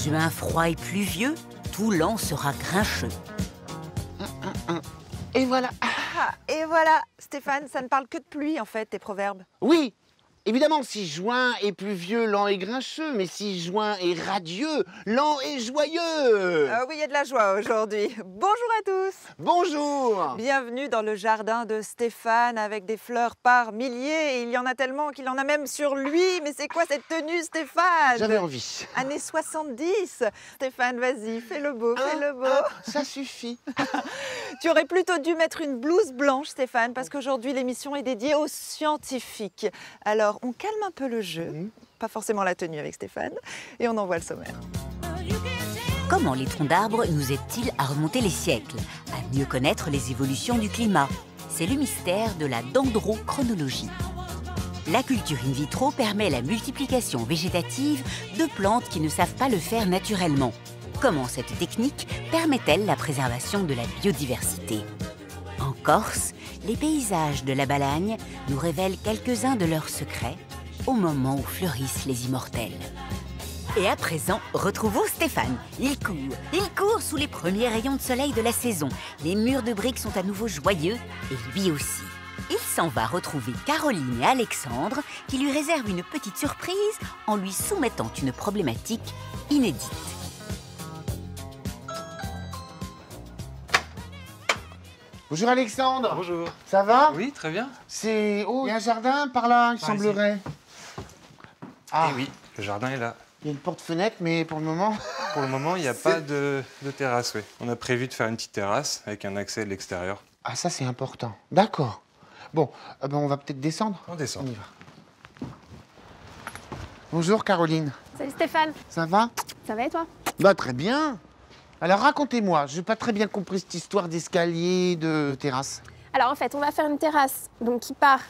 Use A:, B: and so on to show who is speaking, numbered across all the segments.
A: juin froid et pluvieux, tout l'an sera grincheux.
B: Et voilà.
C: Ah, et voilà, Stéphane, ça ne parle que de pluie en fait, tes proverbes.
B: Oui, évidemment, si juin est pluvieux, l'an est grincheux, mais si juin est radieux, l'an est joyeux.
C: Ah oui, il y a de la joie aujourd'hui. Bonjour à tous.
B: Bonjour.
C: Bienvenue dans le jardin de Stéphane avec des fleurs par milliers. Il y en a tellement qu'il en a même sur lui. Mais c'est quoi cette tenue, Stéphane?
B: J'avais envie.
C: Années 70. Stéphane, vas-y, fais le beau, fais le beau.
B: Ça suffit.
C: Tu aurais plutôt dû mettre une blouse blanche, Stéphane, parce qu'aujourd'hui, l'émission est dédiée aux scientifiques. Alors, on calme un peu le jeu, pas forcément la tenue avec Stéphane, et on envoie le sommaire.
A: Comment les troncs d'arbres nous aident-ils à remonter les siècles, à mieux connaître les évolutions du climat? C'est le mystère de la dendrochronologie. La culture in vitro permet la multiplication végétative de plantes qui ne savent pas le faire naturellement. Comment cette technique permet-elle la préservation de la biodiversité? En Corse, les paysages de la Balagne nous révèlent quelques-uns de leurs secrets au moment où fleurissent les immortels. Et à présent, retrouvons Stéphane. Il court sous les premiers rayons de soleil de la saison. Les murs de briques sont à nouveau joyeux, et lui aussi. Il s'en va retrouver Caroline et Alexandre, qui lui réservent une petite surprise en lui soumettant une problématique inédite.
B: Bonjour Alexandre.
D: Bonjour.
B: Ça va?
D: Oui, très bien.
B: C'est... Oh, il y a un jardin par là, il
D: Par
B: semblerait. Ah,
D: Eh oui, le jardin est là.
B: il y a une porte-fenêtre, mais pour le moment...
D: Pour le moment, il n'y a pas de terrasse, oui. On a prévu de faire une petite terrasse avec un accès de l'extérieur.
B: Ah, ça c'est important. D'accord. Bon, ben, on va peut-être descendre.
D: On descend.
B: On y va. Bonjour Caroline.
E: Salut Stéphane,
B: Ça va?
E: ça va et toi?
B: Bah très bien. Alors racontez-moi, je n'ai pas très bien compris cette histoire d'escalier, de terrasse.
E: Alors en fait, on va faire une terrasse donc, qui part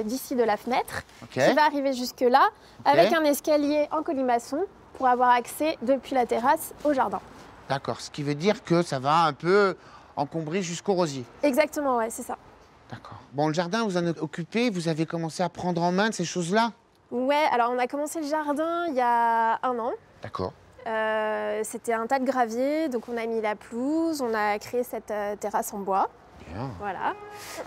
E: d'ici de la fenêtre,
B: Ok.
E: qui va arriver jusque là, avec un escalier en colimaçon pour avoir accès depuis la terrasse au jardin.
B: D'accord, ce qui veut dire que ça va un peu encombrer jusqu'au rosier.
E: Exactement, ouais, c'est ça.
B: D'accord. Bon, le jardin, vous en êtes occupé, vous avez commencé à prendre en main de ces choses-là?
E: Ouais, alors on a commencé le jardin il y a 1 an.
B: D'accord.
E: C'était un tas de gravier, donc on a mis la pelouse, on a créé cette terrasse en bois.
B: Bien.
E: Voilà.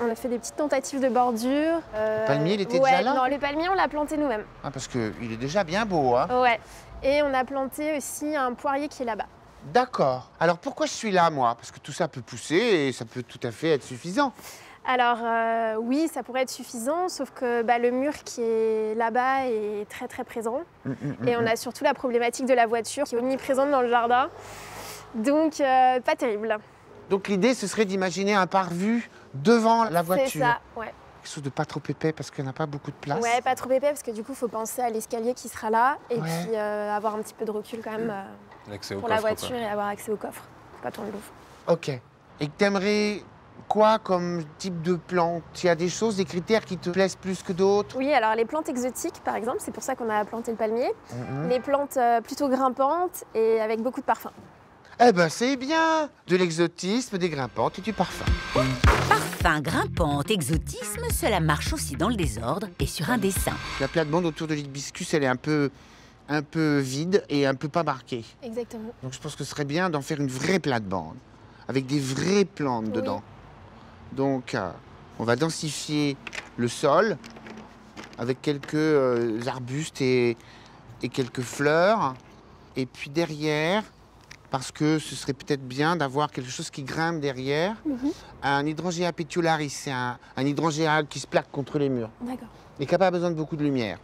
E: On a fait des petites tentatives de bordure.
B: Le palmier, il était
E: ouais,
B: déjà là?
E: Non, le palmier, on l'a planté nous-mêmes.
B: Ah, parce qu'il est déjà bien beau, hein?
E: Ouais. Et on a planté aussi un poirier qui est là-bas.
B: D'accord. Alors pourquoi je suis là, moi? Parce que tout ça peut pousser et ça peut tout à fait être suffisant.
E: Alors oui, ça pourrait être suffisant, sauf que le mur qui est là-bas est très très présent. Et on a surtout la problématique de la voiture qui est omniprésente dans le jardin. Donc pas terrible.
B: Donc l'idée, ce serait d'imaginer un parvis devant la voiture.
E: C'est ça, ouais.
B: Quelque chose de pas trop épais parce qu'il n'y en a pas beaucoup de place.
E: Ouais, pas trop épais parce que du coup, il faut penser à l'escalier qui sera là et
B: Ouais.
E: puis avoir un petit peu de recul quand même
D: L'accès au
E: pour
D: coffre,
E: la voiture
D: quoi.
E: et avoir accès au coffre. Faut pas tourner l'ouvre.
B: Ok. Et t'aimerais quoi comme type de plante? Il y a des choses, des critères qui te plaisent plus que d'autres?
E: Oui, alors les plantes exotiques par exemple, c'est pour ça qu'on a planté le palmier. Les plantes plutôt grimpantes et avec beaucoup de parfum.
B: Eh ben c'est bien. De l'exotisme, des grimpantes et du parfum.
A: Parfum, grimpante, exotisme, cela marche aussi dans le désordre et sur un dessin.
B: La plate-bande autour de l'hibiscus, elle est un peu vide et un peu pas marquée.
E: Exactement.
B: Donc je pense que ce serait bien d'en faire une vraie plate-bande, avec des vraies plantes
E: Oui.
B: dedans. Donc on va densifier le sol avec quelques arbustes et quelques fleurs. Et puis derrière, parce que ce serait peut-être bien d'avoir quelque chose qui grimpe derrière, un hydrangea petiolaris, c'est un hydrangea qui se plaque contre les murs
E: D'accord.
B: et qui n'a pas besoin de beaucoup de lumière.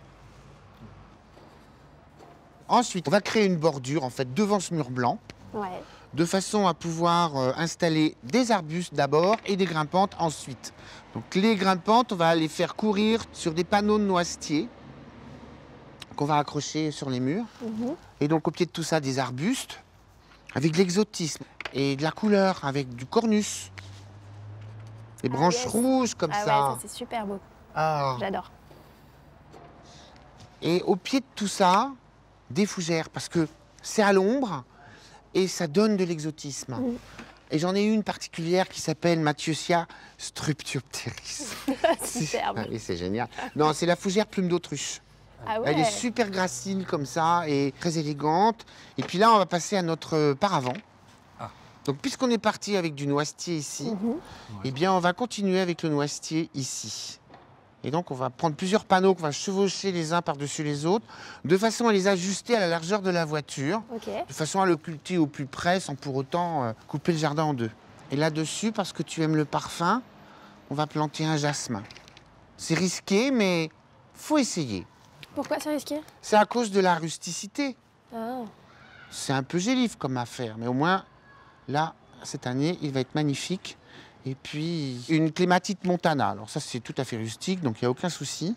B: Ensuite, on va créer une bordure en fait devant ce mur blanc,
E: Ouais.
B: de façon à pouvoir installer des arbustes d'abord et des grimpantes ensuite. Donc les grimpantes, on va les faire courir sur des panneaux de noisetiers qu'on va accrocher sur les murs. Et donc au pied de tout ça, des arbustes avec de l'exotisme et de la couleur, avec du cornus. Des branches
E: yes.
B: rouges comme
E: Ah
B: ça.
E: ouais, ça c'est super beau.
B: Ah.
E: J'adore.
B: Et au pied de tout ça, des fougères, parce que c'est à l'ombre et ça donne de l'exotisme. Et j'en ai une particulière qui s'appelle Mathieusia struptiopteris.
E: Superbe.
B: Ah oui, c'est génial. Non, c'est la fougère plume d'autruche.
E: Ah ouais.
B: Elle est super gracile comme ça et très élégante. Et puis là, on va passer à notre paravent.
D: Ah.
B: Donc, puisqu'on est parti avec du noisetier ici, eh bien, on va continuer avec le noisetier ici. Et donc, on va prendre plusieurs panneaux qu'on va chevaucher les uns par-dessus les autres, de façon à les ajuster à la largeur de la voiture,
E: Ok.
B: de façon à le cultiver au plus près, sans pour autant couper le jardin en deux. Et là-dessus, parce que tu aimes le parfum, on va planter un jasmin. C'est risqué, mais faut essayer.
E: Pourquoi c'est risqué?
B: C'est à cause de la rusticité.
E: Ah.
B: C'est un peu gélif comme affaire, mais au moins, là, cette année, il va être magnifique. Et puis, une clématite montana. Alors ça, c'est tout à fait rustique, donc il n'y a aucun souci.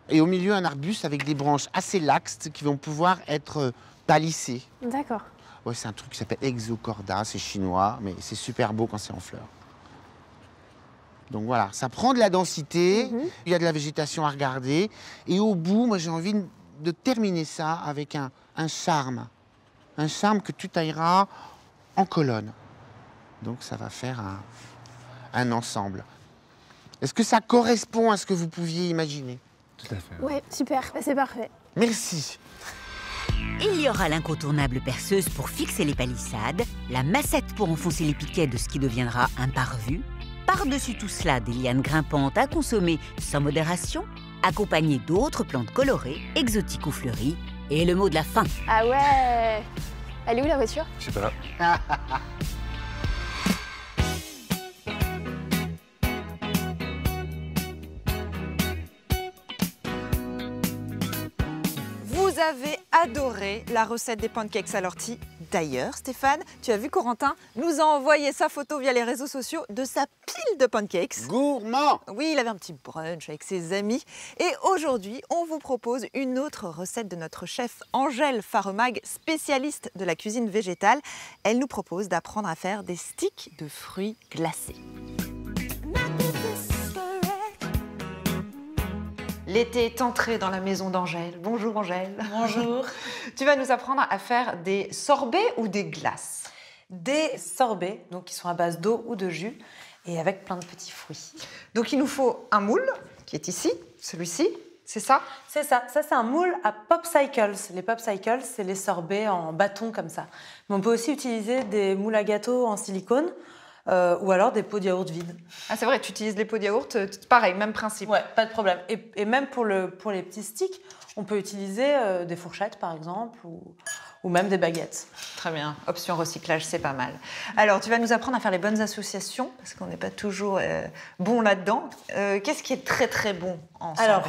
B: Et au milieu, un arbuste avec des branches assez laxes qui vont pouvoir être palissées.
E: D'accord.
B: Ouais, c'est un truc qui s'appelle Exocorda, c'est chinois, mais c'est super beau quand c'est en fleurs. Donc voilà, ça prend de la densité, il y a de la végétation à regarder. Et au bout, moi j'ai envie de terminer ça avec un charme. Un charme que tu tailleras en colonne. Donc ça va faire un ensemble. Est-ce que ça correspond à ce que vous pouviez imaginer?
D: Tout à fait.
E: Ouais, super. Bah, c'est parfait.
B: Merci.
A: Il y aura l'incontournable perceuse pour fixer les palissades, la massette pour enfoncer les piquets de ce qui deviendra un parvu, par-dessus tout cela des lianes grimpantes à consommer sans modération, accompagnées d'autres plantes colorées, exotiques ou fleuries, et le mot de la fin.
E: Ah ouais. Elle est où la voiture?
D: Je sais pas là.
C: Vous avez adoré la recette des pancakes à l'ortie. D'ailleurs, Stéphane, tu as vu Corentin nous a envoyé sa photo via les réseaux sociaux de sa pile de pancakes.
B: Gourmand!
C: Oui, il avait un petit brunch avec ses amis. Et aujourd'hui, on vous propose une autre recette de notre chef Angèle Faremag, spécialiste de la cuisine végétale. Elle nous propose d'apprendre à faire des sticks de fruits glacés. L'été est entré dans la maison d'Angèle. Bonjour Angèle.
F: Bonjour.
C: Tu vas nous apprendre à faire des sorbets ou des glaces?
F: Des sorbets, donc qui sont à base d'eau ou de jus, et avec plein de petits fruits.
C: Donc il nous faut un moule qui est ici, celui-ci, c'est ça?
F: C'est ça. Ça, c'est un moule à Popsicles. Les Popsicles, c'est les sorbets en bâton comme ça. Mais on peut aussi utiliser des moules à gâteau en silicone ou alors des pots de yaourt vides.
C: Ah c'est vrai, tu utilises les pots de yaourt, pareil, même principe.
F: Ouais, pas de problème. Et même pour les petits sticks, on peut utiliser des fourchettes par exemple ou même des baguettes.
C: Très bien, option recyclage, c'est pas mal. Alors, tu vas nous apprendre à faire les bonnes associations, parce qu'on n'est pas toujours bon là-dedans. Qu'est-ce qui est très très bon en sorbet?
F: Alors,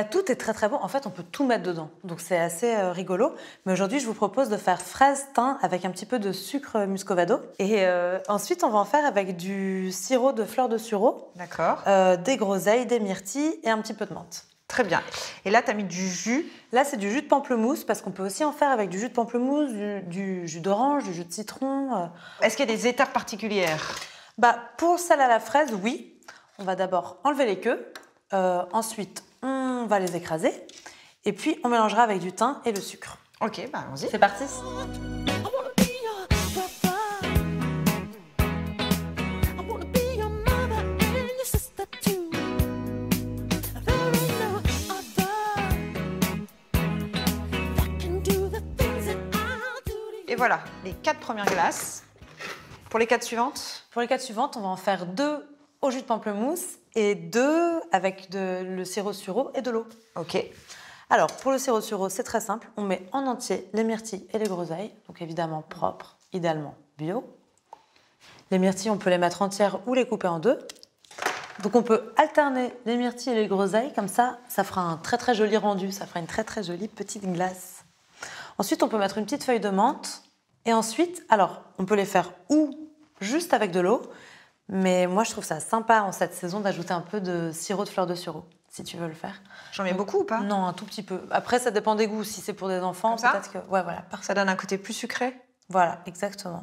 F: tout est très très bon. En fait, on peut tout mettre dedans. Donc c'est assez rigolo. Mais aujourd'hui, je vous propose de faire fraise thym avec un petit peu de sucre muscovado. Et ensuite, on va en faire avec du sirop de fleurs de sureau.
C: D'accord.
F: Des groseilles, des myrtilles et un petit peu de menthe.
C: Très bien. Et là, tu as mis du jus.
F: Là, c'est du jus de pamplemousse parce qu'on peut aussi en faire avec du jus de pamplemousse, du jus d'orange, du jus de citron.
C: Est-ce qu'il y a des étapes particulières?
F: Pour celle à la fraise, oui. On va d'abord enlever les queues. Ensuite, on va les écraser. Et puis, on mélangera avec du thym et le sucre.
C: Ok, bah allons-y.
F: C'est parti.
C: Et voilà, les 4 premières glaces. Pour les 4 suivantes?
F: Pour les 4 suivantes, on va en faire 2 au jus de pamplemousse et 2 avec le sirop de sureau et de l'eau.
C: Ok.
F: Alors, pour le sirop de sureau, c'est très simple. On met en entier les myrtilles et les groseilles, donc évidemment propres, idéalement bio. Les myrtilles, on peut les mettre entières ou les couper en deux. Donc on peut alterner les myrtilles et les groseilles, comme ça fera un très très joli rendu, ça fera une très très jolie petite glace. Ensuite, on peut mettre une petite feuille de menthe. Et ensuite, alors, on peut les faire ou juste avec de l'eau, mais moi je trouve ça sympa en cette saison d'ajouter un peu de sirop de fleurs de sureau, si tu veux le faire.
C: J'en mets beaucoup ou pas?
F: Non, un tout petit peu. Après, ça dépend des goûts. Si c'est pour des enfants, peut-être que... Ouais, voilà.
C: Ça donne un côté plus sucré?
F: Voilà, exactement.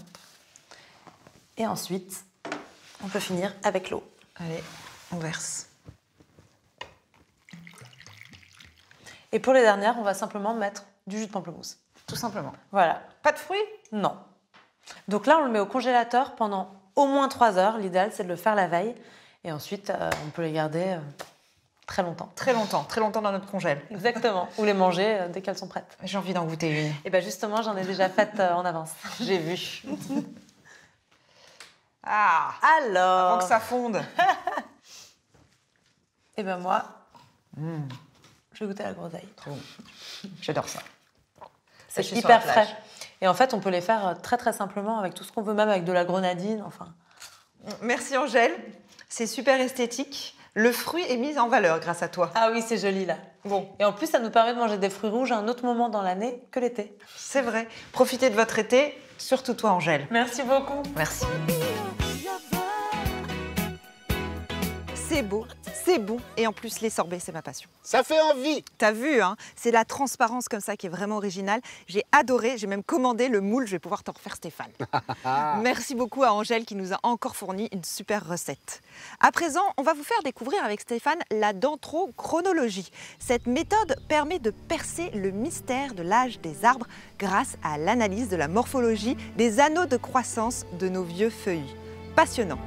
F: Et ensuite, on peut finir avec l'eau.
C: Allez, on verse.
F: Et pour les dernières, on va simplement mettre du jus de pamplemousse.
C: Tout simplement.
F: Voilà.
C: Pas de fruits?
F: Non. Donc là, on le met au congélateur pendant au moins 3 heures. L'idéal, c'est de le faire la veille. Et ensuite, on peut les garder très longtemps.
C: Très longtemps dans notre congèle.
F: Exactement. Ou les manger dès qu'elles sont prêtes.
C: J'ai envie d'en goûter une.
F: Et bien justement, j'en ai déjà faites en avance.
C: J'ai vu. Ah,
F: Alors.
C: avant que ça fonde.
F: Et ben moi, je vais goûter la groseille.
C: Trop bon. J'adore ça.
F: C'est
C: Sécher sur
F: hyper
C: la plage.
F: frais. Et en fait, on peut les faire très très simplement avec tout ce qu'on veut, même avec de la grenadine. Enfin.
C: Merci Angèle. C'est super esthétique. Le fruit est mis en valeur grâce à toi.
F: Ah oui, c'est joli là.
C: Bon,
F: Et en plus, ça nous permet de manger des fruits rouges à un autre moment dans l'année que l'été.
C: c'est vrai. Profitez de votre été, surtout toi Angèle.
F: Merci beaucoup.
C: Merci. C'est beau, c'est bon. Et en plus, les sorbets, c'est ma passion.
B: Ça fait envie.
C: T'as vu, hein, c'est la transparence comme ça qui est vraiment originale. J'ai adoré, j'ai même commandé le moule. Je vais pouvoir t'en refaire, Stéphane. Merci beaucoup à Angèle qui nous a encore fourni une super recette. À présent, on va vous faire découvrir avec Stéphane la dendrochronologie. Cette méthode permet de percer le mystère de l'âge des arbres grâce à l'analyse de la morphologie des anneaux de croissance de nos vieux feuillus. Passionnant.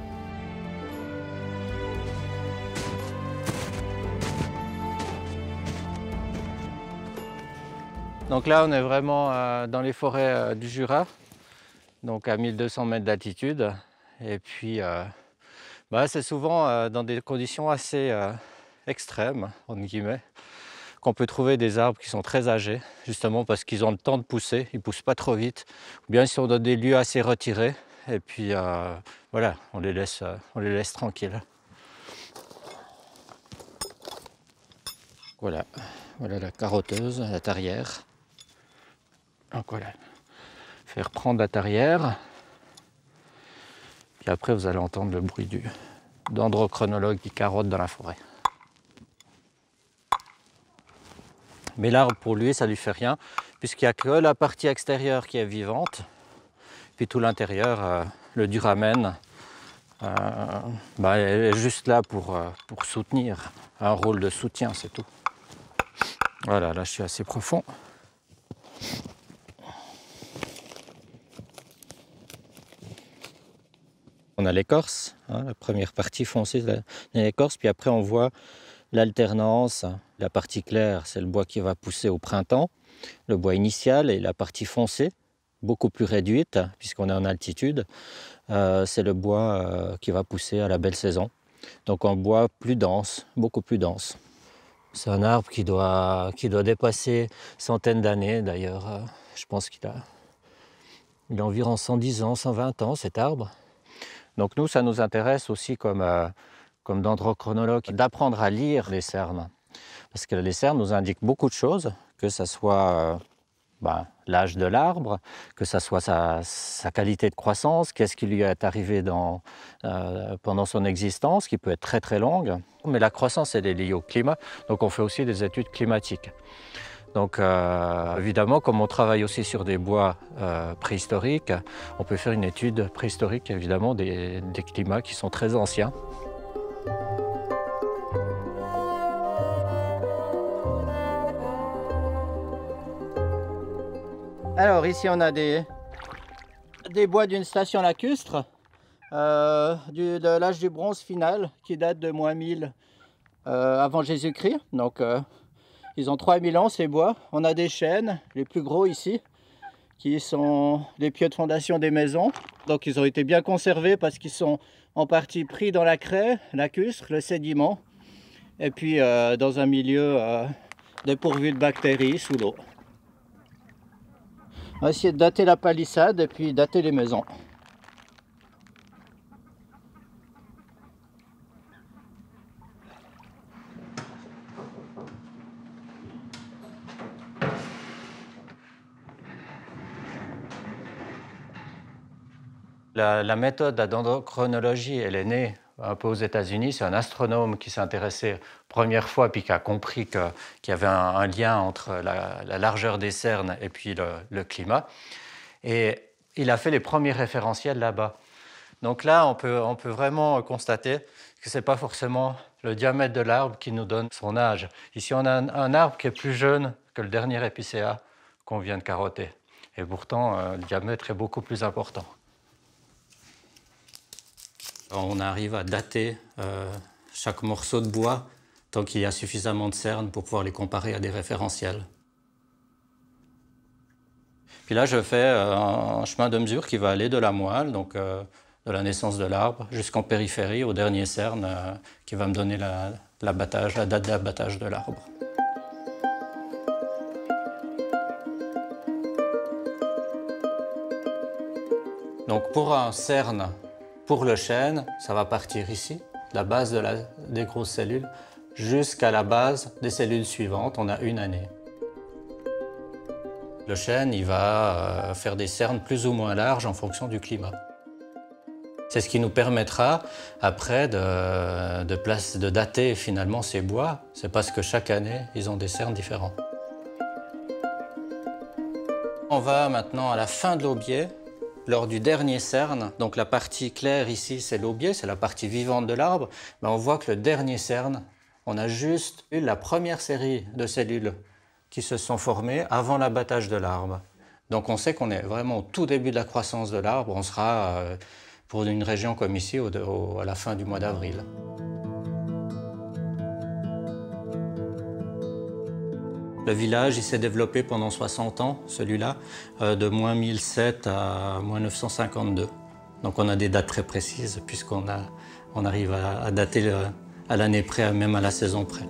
G: Donc là, on est vraiment dans les forêts du Jura, donc à 1200 mètres d'altitude. Et puis, c'est souvent dans des conditions assez extrêmes, entre guillemets, qu'on peut trouver des arbres qui sont très âgés, justement parce qu'ils ont le temps de pousser, ils ne poussent pas trop vite, ou bien ils sont dans des lieux assez retirés, et puis voilà, on les laisse tranquilles. Voilà, voilà la carotteuse, la tarière. Donc voilà, faire prendre la tarière. Puis après, vous allez entendre le bruit du dendrochronologue qui carotte dans la forêt. Mais l'arbre, pour lui, ça ne lui fait rien, puisqu'il n'y a que la partie extérieure qui est vivante. Puis tout l'intérieur, le duramen, est juste là pour soutenir, un rôle de soutien, c'est tout. Voilà, là je suis assez profond. On a l'écorce, hein, la première partie foncée de l'écorce, puis après on voit l'alternance. La partie claire, c'est le bois qui va pousser au printemps, le bois initial, et la partie foncée, beaucoup plus réduite, puisqu'on est en altitude, c'est le bois qui va pousser à la belle saison. Donc un bois plus dense, beaucoup plus dense. C'est un arbre qui doit dépasser centaines d'années d'ailleurs. Je pense qu'il a environ 110 ans, 120 ans cet arbre. Donc nous, ça nous intéresse aussi comme dendrochronologue d'apprendre à lire les cernes. Parce que les cernes nous indiquent beaucoup de choses, que ce soit l'âge de l'arbre, que ce soit sa qualité de croissance, qu'est-ce qui lui est arrivé pendant son existence, qui peut être très très longue. Mais la croissance, elle est liée au climat, donc on fait aussi des études climatiques. Donc évidemment, comme on travaille aussi sur des bois préhistoriques, on peut faire une étude préhistorique évidemment des climats qui sont très anciens. Alors ici on a des bois d'une station lacustre de l'âge du bronze final qui date de moins 1000 avant Jésus-Christ. Donc ils ont 3000 ans ces bois. On a des chênes, les plus gros ici, qui sont les pieux de fondation des maisons. Donc ils ont été bien conservés parce qu'ils sont en partie pris dans la craie, lacustre, le sédiment, et puis dans un milieu dépourvu de bactéries sous l'eau. On va essayer de dater la palissade et puis dater les maisons. La méthode de la dendrochronologie, elle est née un peu aux États-Unis. C'est un astronome qui s'est intéressé première fois puis qui a compris qu'il y avait un lien entre la largeur des cernes et puis le climat. Et il a fait les premiers référentiels là-bas. Donc là, on peut vraiment constater que ce n'est pas forcément le diamètre de l'arbre qui nous donne son âge. Ici, on a un arbre qui est plus jeune que le dernier épicéa qu'on vient de carotter. Et pourtant, le diamètre est beaucoup plus important. On arrive à dater chaque morceau de bois tant qu'il y a suffisamment de cernes pour pouvoir les comparer à des référentiels. Puis là, je fais un chemin de mesure qui va aller de la moelle, donc de la naissance de l'arbre, jusqu'en périphérie, au dernier cerne, qui va me donner la date d'abattage de l'arbre. Donc pour un cerne, pour le chêne, ça va partir ici, la base des grosses cellules, jusqu'à la base des cellules suivantes. On a une année. Le chêne, il va faire des cernes plus ou moins larges en fonction du climat. C'est ce qui nous permettra après de dater finalement ces bois. C'est parce que chaque année, ils ont des cernes différents. On va maintenant à la fin de l'aubier, lors du dernier cerne. Donc la partie claire ici, c'est l'aubier, c'est la partie vivante de l'arbre. Mais on voit que le dernier cerne, on a juste eu la première série de cellules qui se sont formées avant l'abattage de l'arbre. Donc on sait qu'on est vraiment au tout début de la croissance de l'arbre. On sera, pour une région comme ici, à la fin du mois d'avril. Le village il s'est développé pendant 60 ans, celui-là, de moins 1007 à moins 952. Donc on a des dates très précises puisqu'on arrive à dater à l'année près, même à la saison près.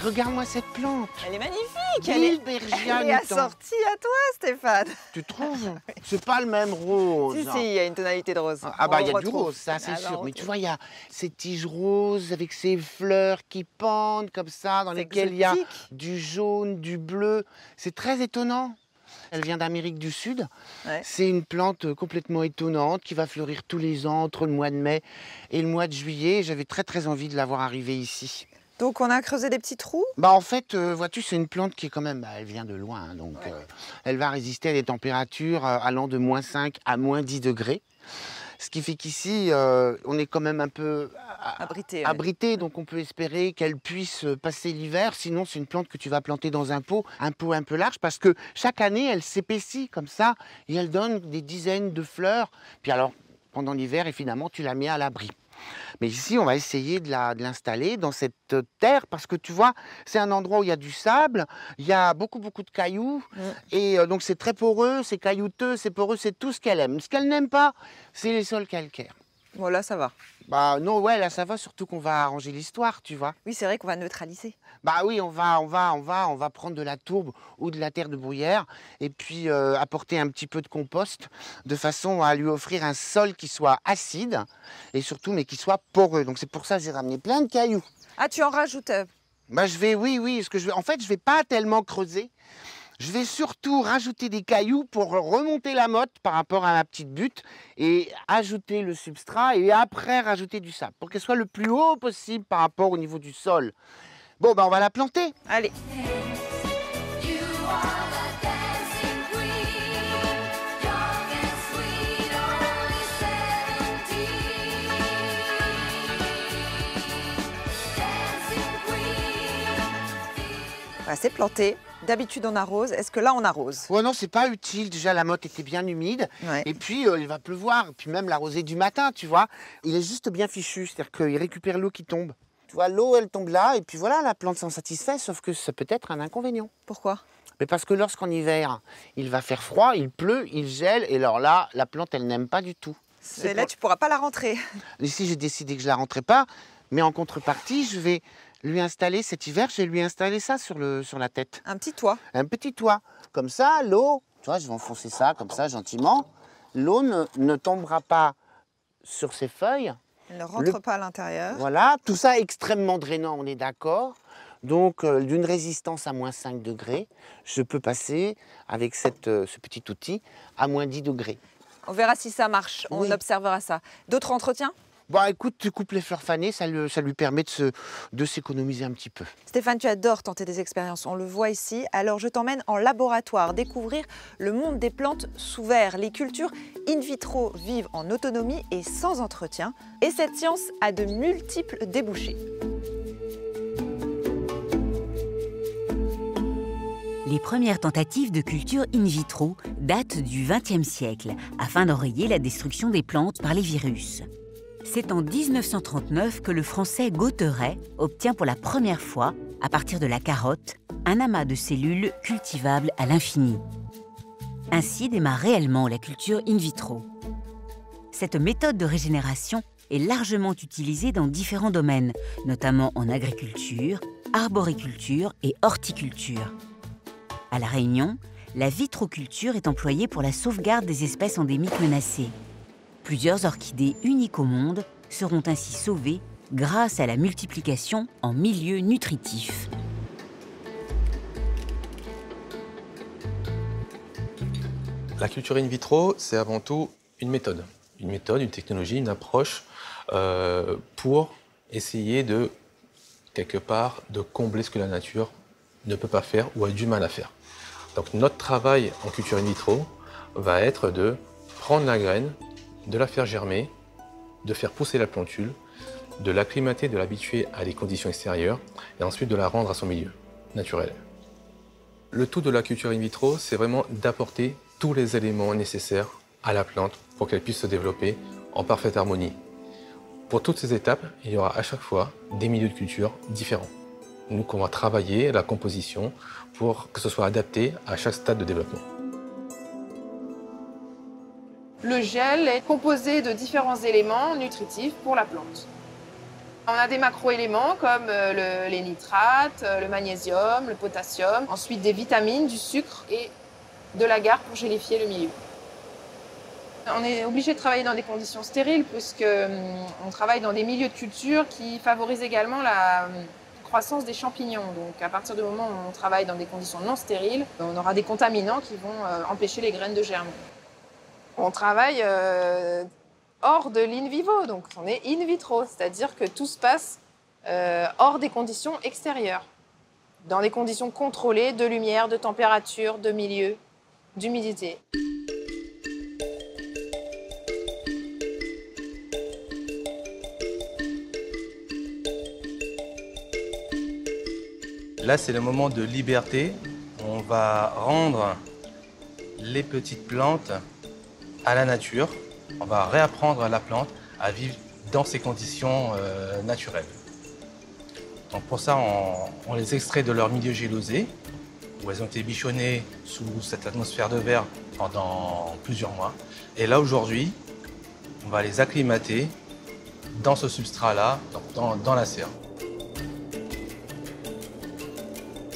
B: Regarde-moi cette plante.
C: Elle est magnifique.
B: Bilbergia
C: Elle est
B: lutant.
C: assortie à toi, Stéphane.
B: Tu trouves? C'est pas le même rose.
C: Si, il y a une tonalité de rose.
B: Ah bah
C: On
B: il y a du
C: retrouve.
B: rose, ça c'est
C: Ah,
B: sûr.
C: non,
B: Mais
C: ok.
B: tu vois, il y a ces tiges roses avec ces fleurs qui pendent comme ça, dans
C: C'est
B: lesquelles il y a
C: exotique.
B: du jaune, du bleu. C'est très étonnant. Elle vient d'Amérique du Sud.
C: Ouais.
B: C'est une plante complètement étonnante qui va fleurir tous les ans entre le mois de mai et le mois de juillet. J'avais très envie de la voir arriver ici.
C: Donc on a creusé des petits trous.
B: Bah en fait, vois-tu, c'est une plante qui est quand même, elle vient de loin, hein, donc elle va résister à des températures allant de moins 5 à moins 10 degrés. Ce qui fait qu'ici, on est quand même un peu
C: Abrité. Ouais.
B: abrité, donc on peut espérer qu'elle puisse passer l'hiver. Sinon, c'est une plante que tu vas planter dans un pot un peu large, parce que chaque année, elle s'épaissit comme ça et elle donne des dizaines de fleurs. Puis alors, pendant l'hiver, évidemment, tu la mets à l'abri. Mais ici, on va essayer de l'installer dans cette terre parce que tu vois, c'est un endroit où il y a du sable, il y a beaucoup de cailloux et donc c'est très poreux, c'est caillouteux, c'est poreux, c'est tout ce qu'elle aime. Ce qu'elle n'aime pas, c'est les sols calcaires.
C: Bon là ça va.
B: Bah non, ouais, là ça va, surtout qu'on va arranger l'histoire, tu vois.
C: Oui c'est vrai qu'on va neutraliser.
B: Bah oui, on va prendre de la tourbe ou de la terre de bruyère et puis apporter un petit peu de compost de façon à lui offrir un sol qui soit acide et surtout mais qui soit poreux. Donc c'est pour ça que j'ai ramené plein de cailloux.
C: Ah tu en rajoutes
B: Bah oui, parce que en fait je vais pas tellement creuser. Je vais surtout rajouter des cailloux pour remonter la motte par rapport à ma petite butte et ajouter le substrat et après rajouter du sable pour qu'elle soit le plus haut possible par rapport au niveau du sol. Bon, bah on va la planter.
C: Allez. Voilà, c'est planté. D'habitude on arrose. Est-ce que là on arrose?
B: Ouais, non, c'est pas utile. Déjà, la motte était bien humide.
C: Ouais.
B: Et puis, il va pleuvoir. Et puis même la rosée du matin, tu vois. Il est juste bien fichu. C'est-à-dire qu'il récupère l'eau qui tombe. Tu vois, l'eau, elle tombe là. Et puis voilà, la plante s'en satisfait. Sauf que ça peut être un inconvénient.
C: Pourquoi?
B: Mais parce que lorsqu'en hiver, il va faire froid, il pleut, il gèle. Et alors là, la plante, elle n'aime pas du tout.
C: Et là tu pourras pas la rentrer.
B: Ici, j'ai décidé que je la rentrais pas. Mais en contrepartie, je vais lui installer cet hiver, je vais lui installer ça sur la tête.
C: Un petit toit.
B: Un petit toit. Comme ça, l'eau, tu vois, je vais enfoncer ça comme ça, gentiment. L'eau ne tombera pas sur ses feuilles.
C: Elle ne rentre pas à l'intérieur.
B: Voilà, tout ça extrêmement drainant, on est d'accord. Donc, d'une résistance à moins 5 degrés, je peux passer avec ce petit outil à moins 10 degrés.
C: On verra si ça marche. On
B: Oui.
C: observera ça. D'autres entretiens?
B: Bon, écoute, tu coupes les fleurs fanées, ça lui permet de s'économiser un petit peu.
C: Stéphane, tu adores tenter des expériences, on le voit ici. Alors je t'emmène en laboratoire découvrir le monde des plantes sous verre. Les cultures in vitro vivent en autonomie et sans entretien. Et cette science a de multiples débouchés.
A: Les premières tentatives de culture in vitro datent du XXe siècle, afin d'enrayer la destruction des plantes par les virus. C'est en 1939 que le français Gauteret obtient pour la première fois, à partir de la carotte, un amas de cellules cultivables à l'infini. Ainsi démarre réellement la culture in vitro. Cette méthode de régénération est largement utilisée dans différents domaines, notamment en agriculture, arboriculture et horticulture. À La Réunion, la vitroculture est employée pour la sauvegarde des espèces endémiques menacées. Plusieurs orchidées uniques au monde seront ainsi sauvées grâce à la multiplication en milieu nutritif.
H: La culture in vitro, c'est avant tout une méthode, une technologie, une approche pour essayer de, quelque part, de combler ce que la nature ne peut pas faire ou a du mal à faire. Donc notre travail en culture in vitro va être de prendre la graine, de la faire germer, de faire pousser la plantule, de l'acclimater, de l'habituer à des conditions extérieures et ensuite de la rendre à son milieu naturel. Le tout de la culture in vitro, c'est vraiment d'apporter tous les éléments nécessaires à la plante pour qu'elle puisse se développer en parfaite harmonie. Pour toutes ces étapes, il y aura à chaque fois des milieux de culture différents. Nous, on va travailler la composition pour que ce soit adapté à chaque stade de développement.
I: Le gel est composé de différents éléments nutritifs pour la plante. On a des macro-éléments comme les nitrates, le magnésium, le potassium, ensuite des vitamines, du sucre et de l'agar pour gélifier le milieu. On est obligé de travailler dans des conditions stériles puisqu'on travaille dans des milieux de culture qui favorisent également la croissance des champignons. Donc à partir du moment où on travaille dans des conditions non stériles, on aura des contaminants qui vont empêcher les graines de germer. On travaille hors de l'in vivo, donc on est in vitro, c'est-à-dire que tout se passe hors des conditions extérieures, dans des conditions contrôlées de lumière, de température, de milieu, d'humidité.
H: Là, c'est le moment de liberté. On va rendre les petites plantes à la nature. On va réapprendre à la plante à vivre dans ces conditions naturelles. Donc pour ça, on les extrait de leur milieu gélosé, où elles ont été bichonnées sous cette atmosphère de verre pendant plusieurs mois. Et là, aujourd'hui, on va les acclimater dans ce substrat-là, dans la serre.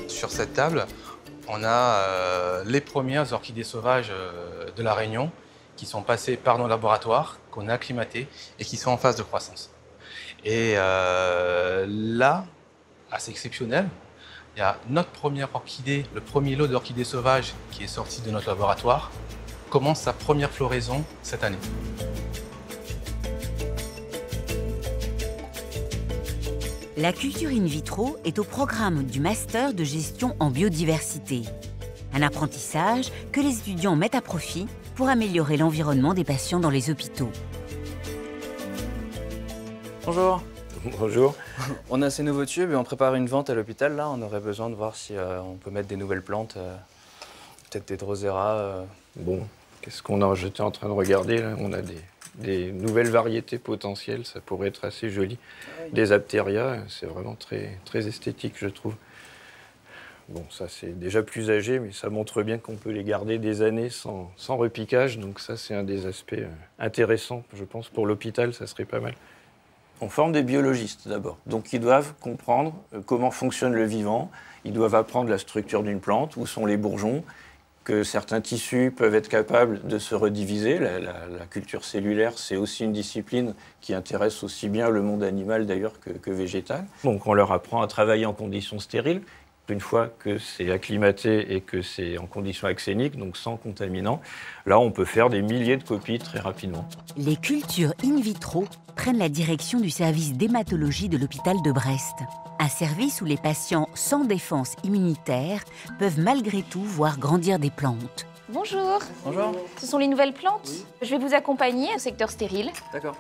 H: Sur cette table, on a les premières orchidées sauvages de La Réunion qui sont passées par nos laboratoires, qu'on a acclimatées et qui sont en phase de croissance. Et là, assez exceptionnel, il y a notre première orchidée, le premier lot d'orchidées sauvages qui est sorti de notre laboratoire, commence sa première floraison cette année.
A: La culture in vitro est au programme du Master de gestion en biodiversité. Un apprentissage que les étudiants mettent à profit pour améliorer l'environnement des patients dans les hôpitaux.
J: Bonjour.
K: Bonjour.
J: On a ces nouveaux tubes et on prépare une vente à l'hôpital. Là, on aurait besoin de voir si on peut mettre des nouvelles plantes, peut-être des drosera.
K: Bon, qu'est-ce qu'on a? J'étais en train de regarder, là. On a des nouvelles variétés potentielles, ça pourrait être assez joli. Des aptéria, c'est vraiment très, très esthétique, je trouve. Bon, ça c'est déjà plus âgé, mais ça montre bien qu'on peut les garder des années sans repiquage. Donc ça, c'est un des aspects intéressants, je pense. Pour l'hôpital, ça serait pas mal.
L: On forme des biologistes d'abord. Donc ils doivent comprendre comment fonctionne le vivant. Ils doivent apprendre la structure d'une plante, où sont les bourgeons, que certains tissus peuvent être capables de se rediviser. La culture cellulaire, c'est aussi une discipline qui intéresse aussi bien le monde animal d'ailleurs que végétal. Donc on leur apprend à travailler en conditions stériles,
K: Une fois que c'est acclimaté et que c'est en conditions axéniques, donc sans contaminants, là on peut faire des milliers de copies très rapidement.
A: Les cultures in vitro prennent la direction du service d'hématologie de l'hôpital de Brest. Un service où les patients sans défense immunitaire peuvent malgré tout voir grandir des plantes.
M: Bonjour.
J: Bonjour.
M: Ce sont les nouvelles plantes. Je vais vous accompagner au secteur stérile.
J: D'accord.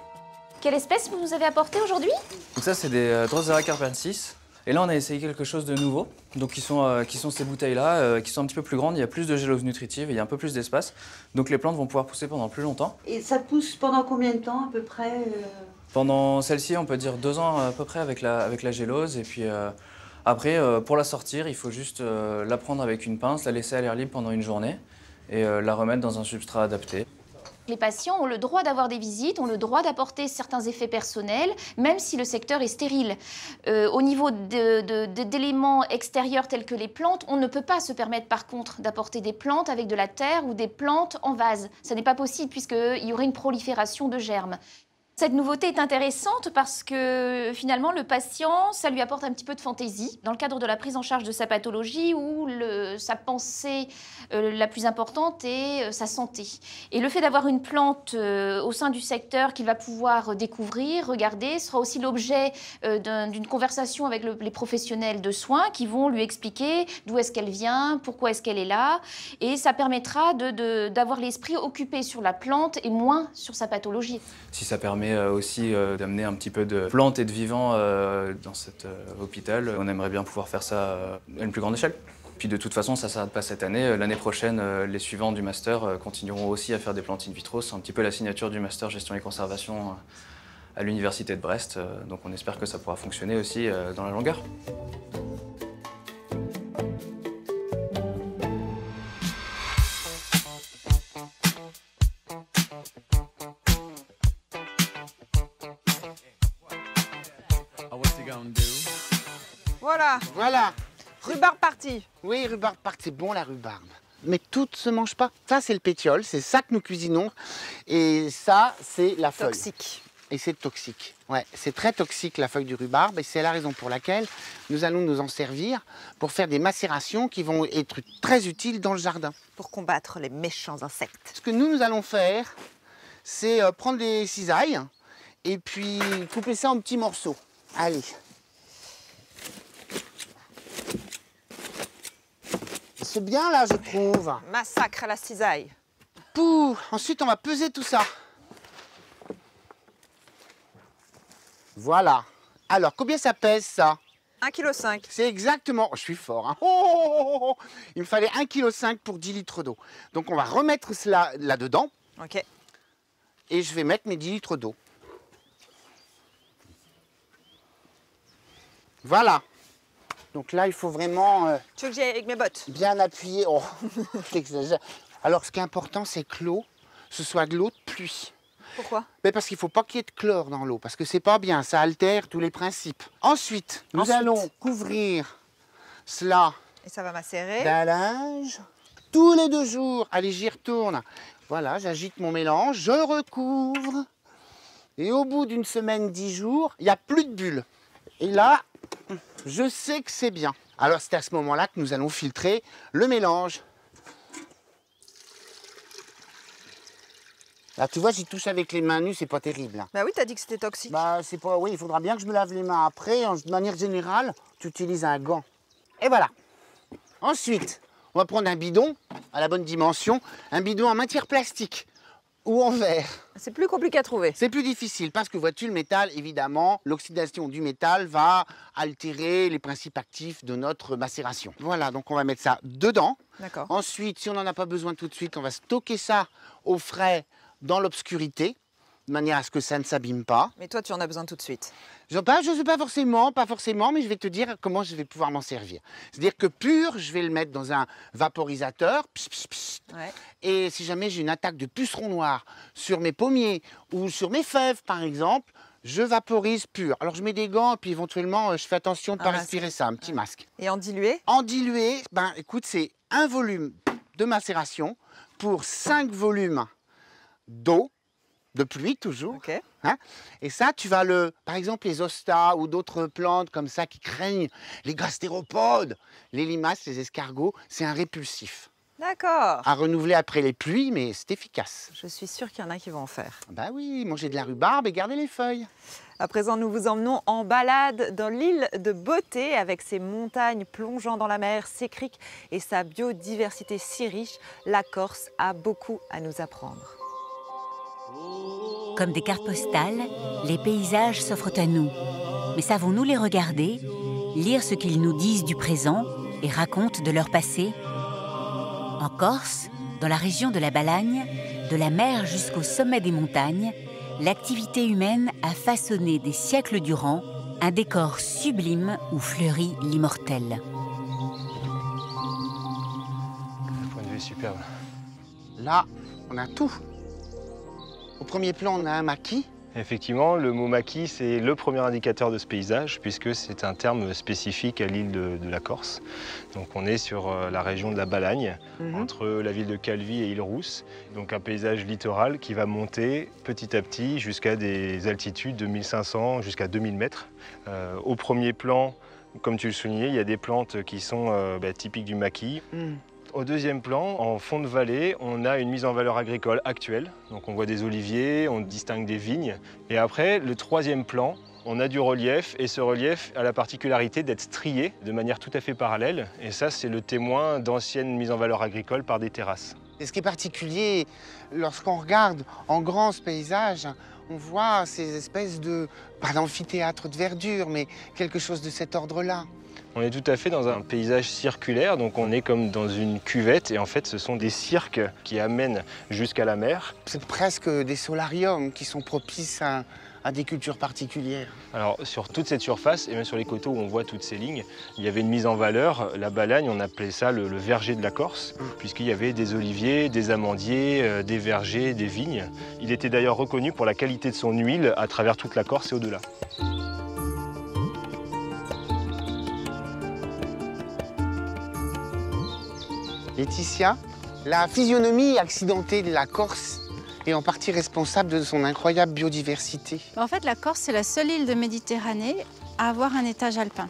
M: Quelle espèce vous nous avez apporté aujourd'hui?
J: Donc ça, c'est des Drosera carpensis. Et là, on a essayé quelque chose de nouveau. Donc, qui sont ces bouteilles-là, qui sont un petit peu plus grandes. Il y a plus de gélose nutritive et il y a un peu plus d'espace. Donc, les plantes vont pouvoir pousser pendant plus longtemps.
N: Et ça pousse pendant combien de temps à peu près
J: Pendant celle-ci, on peut dire 2 ans à peu près avec la gélose. Et puis après, pour la sortir, il faut juste la prendre avec une pince, la laisser à l'air libre pendant une journée et la remettre dans un substrat adapté.
M: Les patients ont le droit d'avoir des visites, ont le droit d'apporter certains effets personnels, même si le secteur est stérile. Au niveau d'éléments extérieurs tels que les plantes, on ne peut pas se permettre par contre d'apporter des plantes avec de la terre ou des plantes en vase. Ça n'est pas possible puisqu'il y aurait une prolifération de germes. Cette nouveauté est intéressante parce que finalement le patient, ça lui apporte un petit peu de fantaisie dans le cadre de la prise en charge de sa pathologie où sa pensée la plus importante est sa santé. Et le fait d'avoir une plante au sein du secteur qu'il va pouvoir découvrir, regarder, sera aussi l'objet d'une conversation avec les professionnels de soins qui vont lui expliquer d'où est-ce qu'elle vient, pourquoi est-ce qu'elle est là. Et ça permettra d'avoir l'esprit occupé sur la plante et moins sur sa pathologie.
J: Si ça permet aussi d'amener un petit peu de plantes et de vivants dans cet hôpital, on aimerait bien pouvoir faire ça à une plus grande échelle. Puis de toute façon, ça ne s'arrête pas cette année. L'année prochaine, les suivants du master continueront aussi à faire des plantes in vitro. C'est un petit peu la signature du master gestion et conservation à l'université de Brest. Donc on espère que ça pourra fonctionner aussi dans la longueur.
C: Voilà. Rhubarbe partie.
B: Oui, rhubarbe partie, c'est bon la rhubarbe. Mais tout ne se mange pas. Ça, c'est le pétiole, c'est ça que nous cuisinons. Et ça, c'est la feuille.
C: Toxique.
B: Et c'est toxique. Ouais, c'est très toxique la feuille du rhubarbe et c'est la raison pour laquelle nous allons nous en servir pour faire des macérations qui vont être très utiles dans le jardin.
C: Pour combattre les méchants insectes.
B: Ce que nous allons faire, c'est prendre des cisailles et puis couper ça en petits morceaux. Allez. C'est bien là, je trouve.
C: Massacre à la cisaille.
B: Pouh. Ensuite, on va peser tout ça. Voilà. Alors, combien ça pèse, ça?
C: 1,5 kg.
B: C'est exactement... je suis fort, hein. Oh, il me fallait 1,5 kg pour 10 litres d'eau. Donc, on va remettre cela là-dedans.
C: OK.
B: Et je vais mettre mes 10 litres d'eau. Voilà. Donc là, il faut vraiment...
C: tu veux que j'y aille avec mes bottes?
B: Bien appuyer. Oh, j'exagère. Alors, ce qui est important, c'est que l'eau, ce soit de l'eau de pluie.
C: Pourquoi?
B: Mais parce qu'il ne faut pas qu'il y ait de chlore dans l'eau, parce que c'est pas bien, ça altère tous les principes. Ensuite, nous allons couvrir cela.
C: Et ça va macérer.
B: D'un linge. Tous les 2 jours. Allez, j'y retourne. Voilà, j'agite mon mélange, je recouvre. Et au bout d'une semaine, 10 jours, il n'y a plus de bulles. Et là, je sais que c'est bien. Alors c'est à ce moment-là que nous allons filtrer le mélange. Là, tu vois, j'y touche avec les mains nues, c'est pas terrible.
C: Bah oui, t'as dit que c'était toxique.
B: Bah, c'est pas... Oui, il faudra bien que je me lave les mains après. De manière générale, tu utilises un gant. Et voilà. Ensuite, on va prendre un bidon à la bonne dimension, un bidon en matière plastique ou en verre.
C: C'est plus compliqué à trouver.
B: C'est plus difficile parce que vois-tu, le métal, évidemment, l'oxydation du métal va altérer les principes actifs de notre macération. Voilà, donc on va mettre ça dedans.
C: D'accord.
B: Ensuite, si on n'en a pas besoin tout de suite, on va stocker ça au frais dans l'obscurité, de manière à ce que ça ne s'abîme pas.
C: Mais toi, tu en as besoin tout de suite.
B: Je ne sais pas forcément, mais je vais te dire comment je vais pouvoir m'en servir. C'est-à-dire que pur, je vais le mettre dans un vaporisateur,
C: Ouais.
B: et si jamais j'ai une attaque de puceron noir sur mes pommiers ou sur mes fèves, par exemple, je vaporise pur. Alors je mets des gants, et puis éventuellement, je fais attention de ne pas respirer ça, un petit masque.
C: Et en dilué?
B: En dilué, ben écoute, c'est 1 volume de macération pour 5 volumes d'eau de pluie toujours.
C: Ok.
B: Hein. Et ça, tu vas par exemple, les hostas ou d'autres plantes comme ça qui craignent les gastéropodes, les limaces, les escargots, c'est un répulsif.
C: D'accord.
B: À renouveler après les pluies, mais c'est efficace.
C: Je suis sûre qu'il y en a qui vont en faire.
B: Bah oui, manger de la rhubarbe et garder les feuilles.
C: À présent, nous vous emmenons en balade dans l'île de Beauté avec ses montagnes plongeant dans la mer, ses criques et sa biodiversité si riche. La Corse a beaucoup à nous apprendre.
A: Comme des cartes postales, les paysages s'offrent à nous. Mais savons-nous les regarder, lire ce qu'ils nous disent du présent et racontent de leur passé ? En Corse, dans la région de la Balagne, de la mer jusqu'au sommet des montagnes, l'activité humaine a façonné des siècles durant un décor sublime où fleurit l'immortel.
D: Le point de vue est superbe.
B: Là, on a tout. Au premier plan, on a un maquis.
O: Effectivement, le mot maquis, c'est le premier indicateur de ce paysage, puisque c'est un terme spécifique à l'île de la Corse. Donc on est sur la région de la Balagne, entre la ville de Calvi et Île-Rousse. Donc un paysage littoral qui va monter petit à petit jusqu'à des altitudes de 1500 jusqu'à 2000 mètres. Au premier plan, comme tu le soulignais, il y a des plantes qui sont typiques du maquis. Au deuxième plan, en fond de vallée, on a une mise en valeur agricole actuelle. Donc on voit des oliviers, on distingue des vignes. Et après, le troisième plan, on a du relief. Et ce relief a la particularité d'être strié de manière tout à fait parallèle. Et ça, c'est le témoin d'anciennes mises en valeur agricole par des terrasses.
B: Et ce qui est particulier, lorsqu'on regarde en grand ce paysage, on voit ces espèces de, pas d'amphithéâtre de verdure, mais quelque chose de cet ordre-là.
O: On est tout à fait dans un paysage circulaire, donc on est comme dans une cuvette et en fait ce sont des cirques qui amènent jusqu'à la mer.
B: C'est presque des solariums qui sont propices à des cultures particulières.
O: Alors sur toute cette surface et même sur les coteaux où on voit toutes ces lignes, il y avait une mise en valeur. La Balagne, on appelait ça le verger de la Corse, puisqu'il y avait des oliviers, des amandiers, des vergers, des vignes. Il était d'ailleurs reconnu pour la qualité de son huile à travers toute la Corse et au-delà.
B: Laetitia, la physionomie accidentée de la Corse est en partie responsable de son incroyable biodiversité.
P: En fait, la Corse, c'est la seule île de Méditerranée à avoir un étage alpin.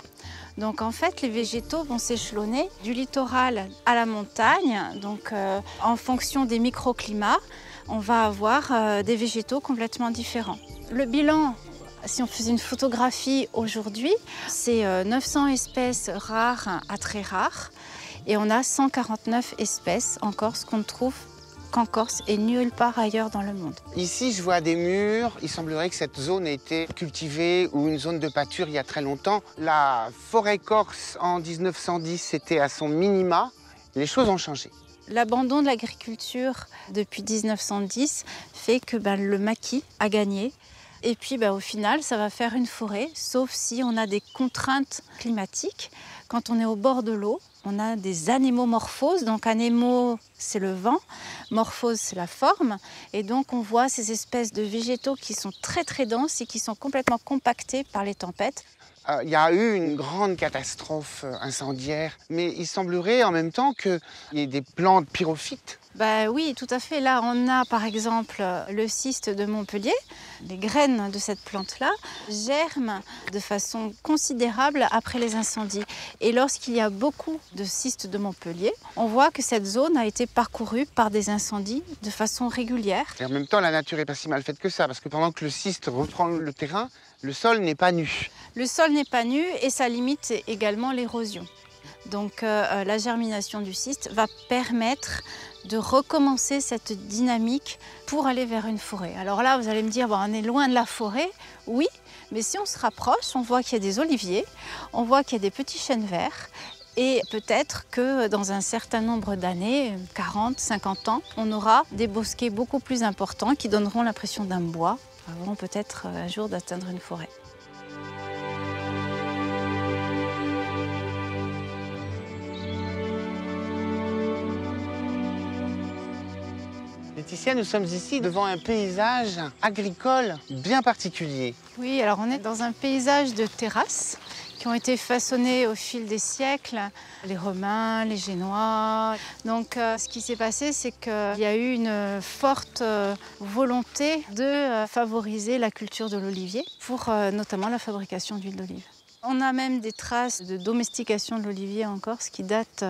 P: Donc en fait, les végétaux vont s'échelonner du littoral à la montagne. Donc en fonction des microclimats, on va avoir des végétaux complètement différents. Le bilan, si on faisait une photographie aujourd'hui, c'est 900 espèces rares à très rares. Et on a 149 espèces en Corse qu'on ne trouve qu'en Corse et nulle part ailleurs dans le monde.
B: Ici, je vois des murs. Il semblerait que cette zone ait été cultivée ou une zone de pâture il y a très longtemps. La forêt corse en 1910 était à son minima. Les choses ont changé.
P: L'abandon de l'agriculture depuis 1910 fait que le maquis a gagné. Et puis au final, ça va faire une forêt, sauf si on a des contraintes climatiques. Quand on est au bord de l'eau, on a des anémomorphoses. Donc anémo, c'est le vent, morphose, c'est la forme. Et donc on voit ces espèces de végétaux qui sont très très denses et qui sont complètement compactés par les tempêtes.
B: Il y a eu une grande catastrophe incendiaire, mais il semblerait en même temps qu'il y ait des plantes pyrophytes.
P: Oui, tout à fait. Là, on a par exemple le cyste de Montpellier. Les graines de cette plante-là germent de façon considérable après les incendies. Et lorsqu'il y a beaucoup de cystes de Montpellier, on voit que cette zone a été parcourue par des incendies de façon régulière.
B: Et en même temps, la nature n'est pas si mal faite que ça, parce que pendant que le cyste reprend le terrain, le sol n'est pas nu.
P: Le sol n'est pas nu et ça limite également l'érosion. Donc la germination du cyste va permettre de recommencer cette dynamique pour aller vers une forêt. Alors là, vous allez me dire, on est loin de la forêt. Oui, mais si on se rapproche, on voit qu'il y a des oliviers, on voit qu'il y a des petits chênes verts. Et peut-être que dans un certain nombre d'années, 40, 50 ans, on aura des bosquets beaucoup plus importants qui donneront l'impression d'un bois avant peut-être un jour d'atteindre une forêt.
B: Laetitia, nous sommes ici devant un paysage agricole bien particulier.
P: Oui, alors on est dans un paysage de terrasse qui ont été façonnés au fil des siècles, les Romains, les Génois. Donc ce qui s'est passé, c'est qu'il y a eu une forte volonté de favoriser la culture de l'olivier pour notamment la fabrication d'huile d'olive. On a même des traces de domestication de l'olivier en Corse qui datent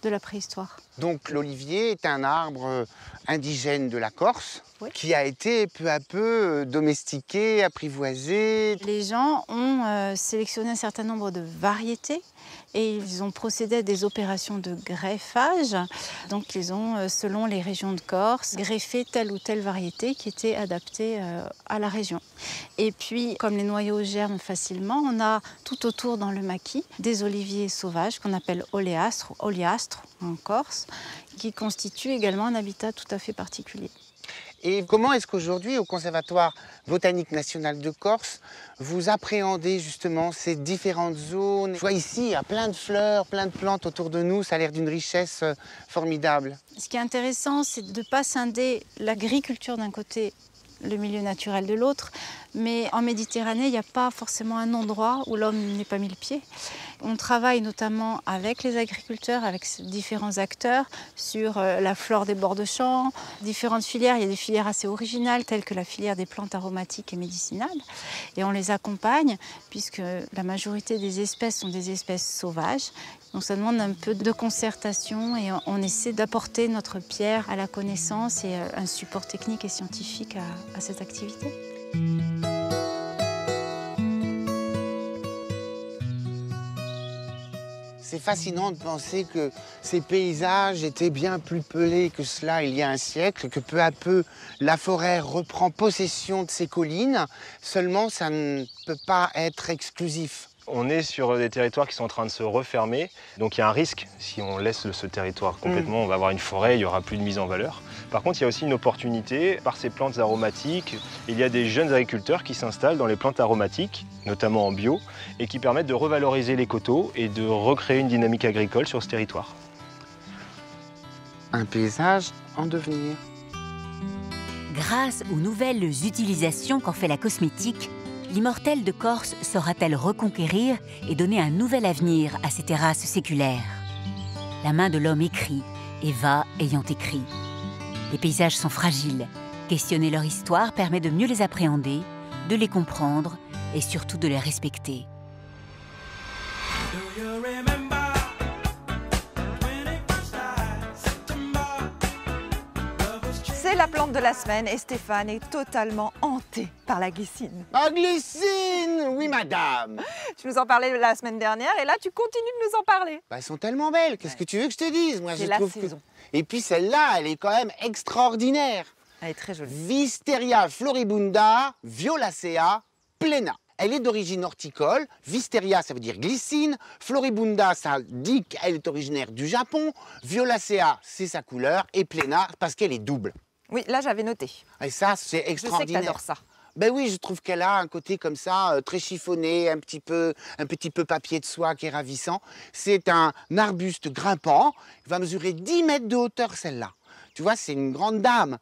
P: de la préhistoire.
B: Donc l'olivier est un arbre indigène de la Corse, oui, qui a été peu à peu domestiqué, apprivoisé.
P: Les gens ont sélectionné un certain nombre de variétés et ils ont procédé à des opérations de greffage. Donc ils ont, selon les régions de Corse, greffé telle ou telle variété qui était adaptée à la région. Et puis, comme les noyaux germent facilement, on a tout autour dans le maquis des oliviers sauvages qu'on appelle oléastres en Corse, qui constituent également un habitat tout à fait particulier.
B: Et comment est-ce qu'aujourd'hui, au Conservatoire botanique national de Corse, vous appréhendez justement ces différentes zones? Je vois ici, il y a plein de fleurs, plein de plantes autour de nous, ça a l'air d'une richesse formidable.
P: Ce qui est intéressant, c'est de ne pas scinder l'agriculture d'un côté, le milieu naturel de l'autre, mais en Méditerranée, il n'y a pas forcément un endroit où l'homme n'est pas mis le pied. On travaille notamment avec les agriculteurs, avec différents acteurs, sur la flore des bords de champs, différentes filières. Il y a des filières assez originales, telles que la filière des plantes aromatiques et médicinales. Et on les accompagne, puisque la majorité des espèces sont des espèces sauvages. Donc ça demande un peu de concertation et on essaie d'apporter notre pierre à la connaissance et un support technique et scientifique à cette activité.
B: C'est fascinant de penser que ces paysages étaient bien plus pelés que cela il y a un siècle, que peu à peu la forêt reprend possession de ces collines. Seulement, ça ne peut pas être exclusif.
O: On est sur des territoires qui sont en train de se refermer, donc il y a un risque, si on laisse ce territoire complètement, on va avoir une forêt, il n'y aura plus de mise en valeur. Par contre, il y a aussi une opportunité, par ces plantes aromatiques, il y a des jeunes agriculteurs qui s'installent dans les plantes aromatiques, notamment en bio, et qui permettent de revaloriser les coteaux et de recréer une dynamique agricole sur ce territoire.
B: Un paysage en devenir.
A: Grâce aux nouvelles utilisations qu'en fait la cosmétique, l'immortelle de Corse saura-t-elle reconquérir et donner un nouvel avenir à ces terrasses séculaires? La main de l'homme écrit et va ayant écrit. Les paysages sont fragiles. Questionner leur histoire permet de mieux les appréhender, de les comprendre et surtout de les respecter.
C: C'est la plante de la semaine et Stéphane est totalement hanté par la glycine.
B: La glycine, oui madame.
C: Tu nous en parlais la semaine dernière et là tu continues de nous en parler.
B: Bah, elles sont tellement belles, qu'est-ce que tu veux que je te dise? Moi,
C: c'est la saison.
B: Et puis celle-là, elle est quand même extraordinaire.
C: Elle est très jolie.
B: Wisteria floribunda violacea plena. Elle est d'origine horticole. Wisteria, ça veut dire glycine. Floribunda, ça dit qu'elle est originaire du Japon. Violacea, c'est sa couleur. Et plena, parce qu'elle est double.
C: Oui, là j'avais noté.
B: Et ça, c'est extraordinaire.
C: Je sais que t'adores ça.
B: Ben oui, je trouve qu'elle a un côté comme ça, très chiffonné, un petit peu papier de soie qui est ravissant. C'est un arbuste grimpant. Il va mesurer 10 mètres de hauteur, celle-là. Tu vois, c'est une grande dame.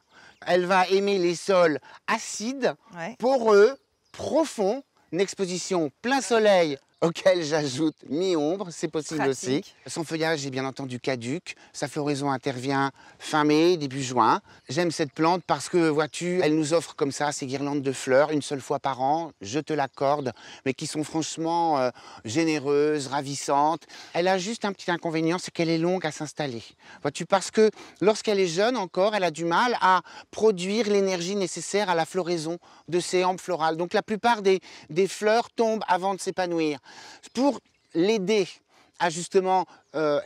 B: Elle va aimer les sols acides, poreux, profonds, une exposition plein soleil auquel j'ajoute mi-ombre, c'est possible aussi. Son feuillage est bien entendu caduc, sa floraison intervient fin mai, début juin. J'aime cette plante parce que, vois-tu, elle nous offre comme ça ces guirlandes de fleurs une seule fois par an, je te l'accorde, mais qui sont franchement généreuses, ravissantes. Elle a juste un petit inconvénient, c'est qu'elle est longue à s'installer. Vois-tu, parce que lorsqu'elle est jeune encore, elle a du mal à produire l'énergie nécessaire à la floraison de ses hampes florales. Donc la plupart des fleurs tombent avant de s'épanouir. Pour l'aider à justement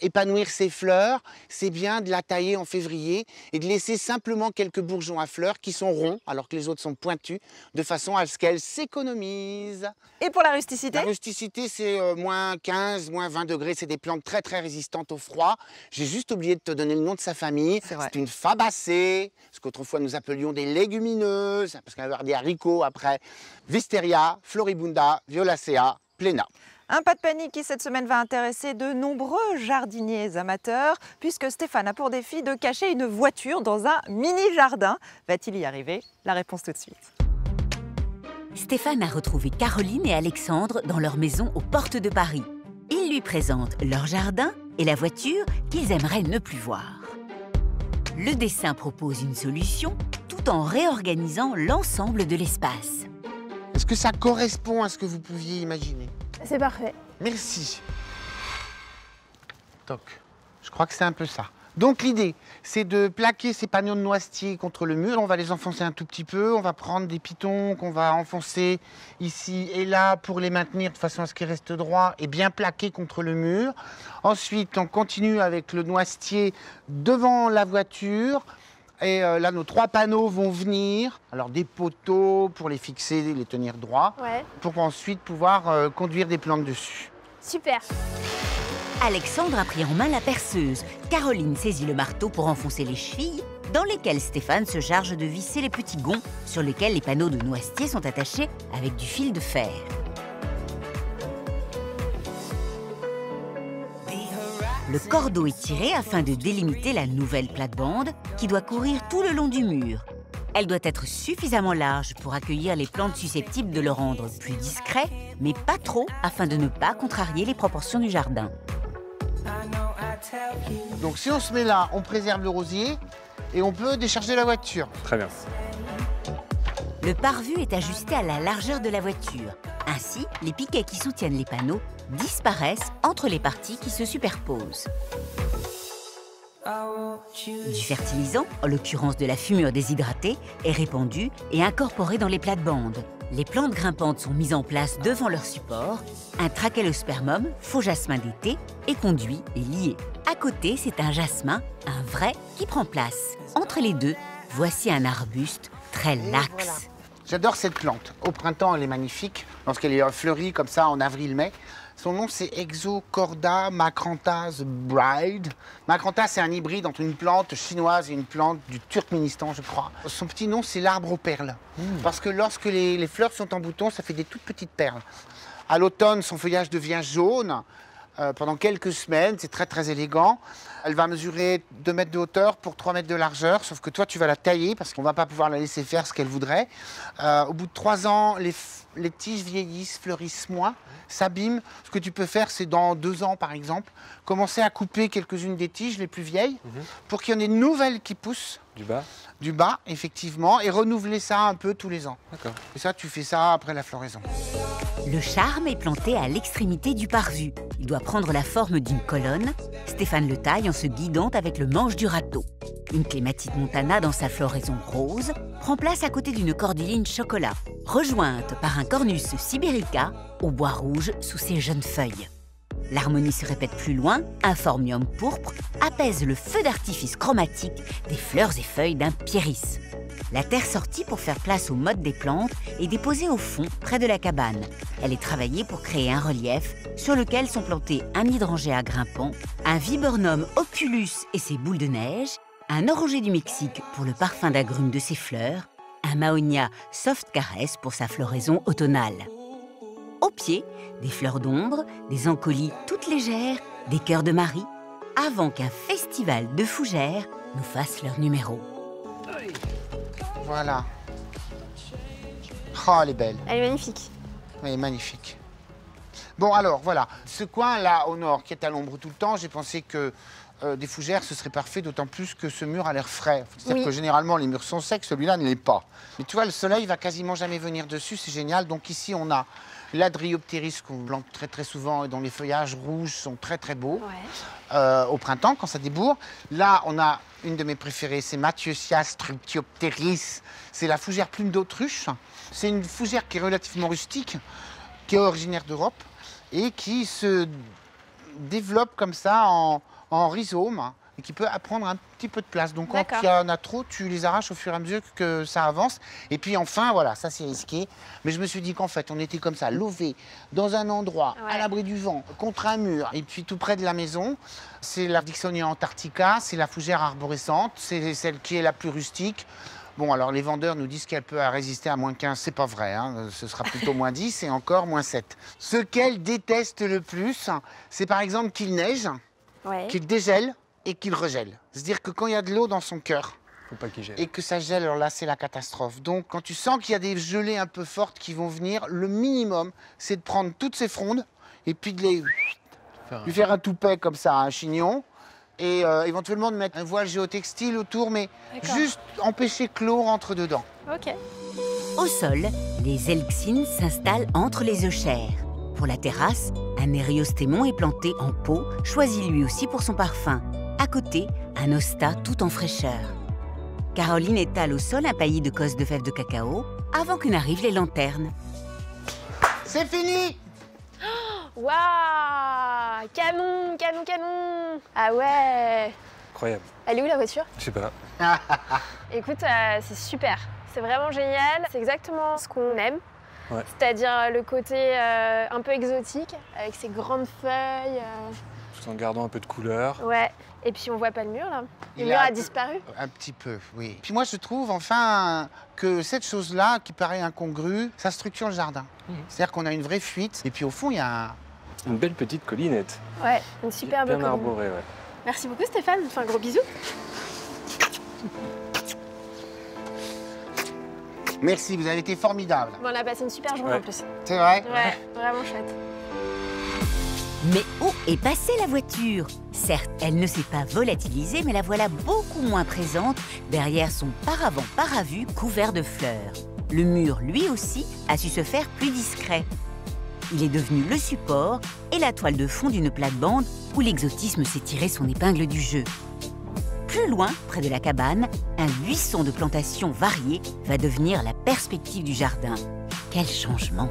B: épanouir ses fleurs, c'est bien de la tailler en février et de laisser simplement quelques bourgeons à fleurs qui sont ronds alors que les autres sont pointus, de façon à ce qu'elle s'économise.
C: Et pour la rusticité?
B: La rusticité, c'est moins 15, moins 20 degrés. C'est des plantes très très résistantes au froid. J'ai juste oublié de te donner le nom de sa famille. C'est une fabacée, ce qu'autrefois nous appelions des légumineuses, parce qu'il va y avoir des haricots après. Wisteria, floribunda, violacea, plena.
C: Un pas de panique qui cette semaine va intéresser de nombreux jardiniers amateurs puisque Stéphane a pour défi de cacher une voiture dans un mini-jardin. Va-t-il y arriver? La réponse tout de suite.
A: Stéphane a retrouvé Caroline et Alexandre dans leur maison aux portes de Paris. Ils lui présentent leur jardin et la voiture qu'ils aimeraient ne plus voir. Le dessin propose une solution tout en réorganisant l'ensemble de l'espace.
B: Est-ce que ça correspond à ce que vous pouviez imaginer?
E: C'est parfait.
B: Merci. Toc. Je crois que c'est un peu ça. Donc l'idée, c'est de plaquer ces panneaux de noisetier contre le mur. On va les enfoncer un tout petit peu. On va prendre des pitons qu'on va enfoncer ici et là pour les maintenir de façon à ce qu'ils restent droits et bien plaqués contre le mur. Ensuite, on continue avec le noisetier devant la voiture. Et là, nos 3 panneaux vont venir. Alors des poteaux pour les fixer, les tenir droits, pour ensuite pouvoir conduire des plantes dessus.
E: Super.
A: Alexandre a pris en main la perceuse. Caroline saisit le marteau pour enfoncer les chevilles, dans lesquelles Stéphane se charge de visser les petits gonds sur lesquels les panneaux de noisetier sont attachés avec du fil de fer. Le cordeau est tiré afin de délimiter la nouvelle plate-bande qui doit courir tout le long du mur. Elle doit être suffisamment large pour accueillir les plantes susceptibles de le rendre plus discret, mais pas trop afin de ne pas contrarier les proportions du jardin.
B: Donc si on se met là, on préserve le rosier et on peut décharger la voiture.
D: Très bien.
A: Le pare-vue est ajusté à la largeur de la voiture. Ainsi, les piquets qui soutiennent les panneaux disparaissent entre les parties qui se superposent. Du fertilisant, en l'occurrence de la fumure déshydratée, est répandu et incorporé dans les plates-bandes. Les plantes grimpantes sont mises en place devant leur support. Un trachelospermum, faux jasmin d'été, est conduit et lié. À côté, c'est un jasmin, un vrai, qui prend place. Entre les deux, voici un arbuste très lax.
B: Voilà. J'adore cette plante. Au printemps, elle est magnifique. Lorsqu'elle est fleurie comme ça en avril-mai. Son nom, c'est Exocorda macranthas Bride. Macranthas, c'est un hybride entre une plante chinoise et une plante du Turkménistan, je crois. Son petit nom, c'est l'arbre aux perles. Parce que lorsque les fleurs sont en bouton, ça fait des toutes petites perles. À l'automne, son feuillage devient jaune. Pendant quelques semaines, c'est très très élégant. Elle va mesurer 2 mètres de hauteur pour 3 mètres de largeur, sauf que toi tu vas la tailler parce qu'on ne va pas pouvoir la laisser faire ce qu'elle voudrait. Au bout de 3 ans, les tiges vieillissent, fleurissent moins, s'abîment. Ce que tu peux faire, c'est dans 2 ans par exemple, commencer à couper quelques-unes des tiges les plus vieilles pour qu'il y en ait de nouvelles qui poussent.
D: Du bas?
B: Du bas, effectivement, et renouveler ça un peu tous les ans.
D: D'accord.
B: Et ça, tu fais ça après la floraison.
A: Le charme est planté à l'extrémité du pare-vue. Il doit prendre la forme d'une colonne. Stéphane le taille en se guidant avec le manche du râteau. Une clématite montana dans sa floraison rose prend place à côté d'une cordyline chocolat, rejointe par un cornus sibérica au bois rouge sous ses jeunes feuilles. L'harmonie se répète plus loin, un phormium pourpre apaise le feu d'artifice chromatique des fleurs et feuilles d'un pieris. La terre sortie pour faire place au mode des plantes est déposée au fond, près de la cabane. Elle est travaillée pour créer un relief sur lequel sont plantés un hydrangea grimpant, un viburnum oculus et ses boules de neige, un orangé du Mexique pour le parfum d'agrumes de ses fleurs, un mahonia soft caress pour sa floraison automnale. Au pied, des fleurs d'ombre, des ancolies toutes légères, des cœurs de Marie, avant qu'un festival de fougères nous fasse leur numéro.
B: Voilà. Oh, elle est belle.
E: Elle est magnifique.
B: Elle est magnifique. Bon, alors, voilà. Ce coin-là, au nord, qui est à l'ombre tout le temps, j'ai pensé que des fougères, ce serait parfait, d'autant plus que ce mur a l'air frais. C'est-à-dire que généralement, les murs sont secs, celui-là ne l'est pas. Mais tu vois, le soleil va quasiment jamais venir dessus, c'est génial. Donc ici, on a l'Adrioptéris qu'on plante très très souvent et dont les feuillages rouges sont très très beaux au printemps, quand ça débourre. Là, on a une de mes préférées, c'est Mathieusia Structiopteris. C'est la fougère plume d'autruche. C'est une fougère qui est relativement rustique, qui est originaire d'Europe et qui se développe comme ça en rhizome et qui peut prendre un petit peu de place. Donc quand il y en a trop, tu les arraches au fur et à mesure que ça avance. Et puis enfin, voilà, ça c'est risqué. Mais je me suis dit qu'en fait, on était comme ça, lové, dans un endroit, à l'abri du vent, contre un mur, et puis tout près de la maison. C'est la Dixonia antarctica, c'est la fougère arborescente, c'est celle qui est la plus rustique. Bon, alors les vendeurs nous disent qu'elle peut résister à moins 15, c'est pas vrai, hein. Ce sera plutôt moins 10 et encore moins 7. Ce qu'elle déteste le plus, c'est par exemple qu'il neige, qu'il dégèle et qu'il regèle. C'est-à-dire que quand il y a de l'eau dans son cœur,
D: Faut pas qu'il gèle.
B: Et que ça gèle, alors là, c'est la catastrophe. Donc, quand tu sens qu'il y a des gelées un peu fortes qui vont venir, le minimum, c'est de prendre toutes ces frondes et puis de lui faire un toupet comme ça, un chignon. Et éventuellement de mettre un voile géotextile autour, mais juste empêcher que l'eau rentre dedans.
E: Ok.
A: Au sol, les elxines s'installent entre les euchères. Pour la terrasse, un mériostémon est planté en pot, choisi lui aussi pour son parfum. À côté, un hosta tout en fraîcheur. Caroline étale au sol un paillis de cosses de fèves de cacao avant que n'arrivent les lanternes.
B: C'est fini!
E: Waouh! Canon, canon, canon! Ah ouais!
D: Incroyable.
E: Elle est où la voiture?
D: Je sais pas.
E: Écoute, c'est super. C'est vraiment génial. C'est exactement ce qu'on aime.
D: Ouais.
E: C'est-à-dire le côté un peu exotique, avec ses grandes feuilles.
D: Tout en gardant un peu de couleur.
E: Ouais. Et puis on voit pas le mur là. Le
B: Il
E: mur a disparu.
B: Un petit peu, oui. Puis moi, je trouve enfin que cette chose-là, qui paraît incongrue, ça structure le jardin. C'est-à-dire qu'on a une vraie fuite. Et puis au fond, il y a
D: une belle petite collinette.
E: Ouais, une superbe
D: bien
E: colline.
D: arborée, ouais.
E: Merci beaucoup Stéphane. Je te fais un gros bisou.
B: Merci, vous avez été formidable.
E: Bon, on a passé une super journée en plus.
B: C'est vrai?
E: Ouais, vraiment chouette.
A: Mais où est passée la voiture? Certes, elle ne s'est pas volatilisée, mais la voilà beaucoup moins présente derrière son paravent paravue couvert de fleurs. Le mur, lui aussi, a su se faire plus discret. Il est devenu le support et la toile de fond d'une plate-bande où l'exotisme s'est tiré son épingle du jeu. Plus loin, près de la cabane, un buisson de plantations variées va devenir la perspective du jardin. Quel changement!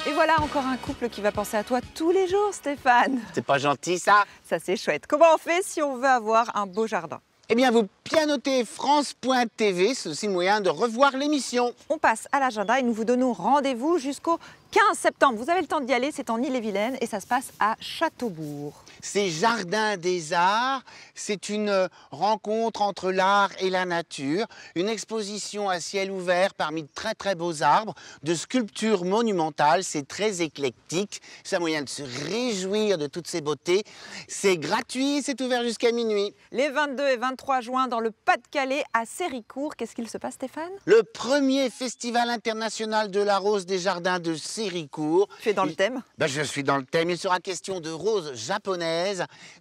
C: Et voilà encore un couple qui va penser à toi tous les jours, Stéphane.
B: C'est pas gentil, ça?
C: Ça, c'est chouette. Comment on fait si on veut avoir un beau jardin?
B: Eh bien, vous pianotez France.tv, c'est aussi le moyen de revoir l'émission.
C: On passe à l'agenda et nous vous donnons rendez-vous jusqu'au 15 septembre. Vous avez le temps d'y aller, c'est en Ille-et-Vilaine et ça se passe à Châteaubourg.
B: C'est Jardin des Arts, c'est une rencontre entre l'art et la nature, une exposition à ciel ouvert parmi de très très beaux arbres, de sculptures monumentales, c'est très éclectique, c'est un moyen de se réjouir de toutes ces beautés. C'est gratuit, c'est ouvert jusqu'à minuit.
C: Les 22 et 23 juin dans le Pas-de-Calais à Séricourt, qu'est-ce qu'il se passe Stéphane?
B: Le premier festival international de la rose des jardins de Séricourt.
C: Tu es dans le thème?
B: Je suis dans le thème. Il sera question de roses japonaises,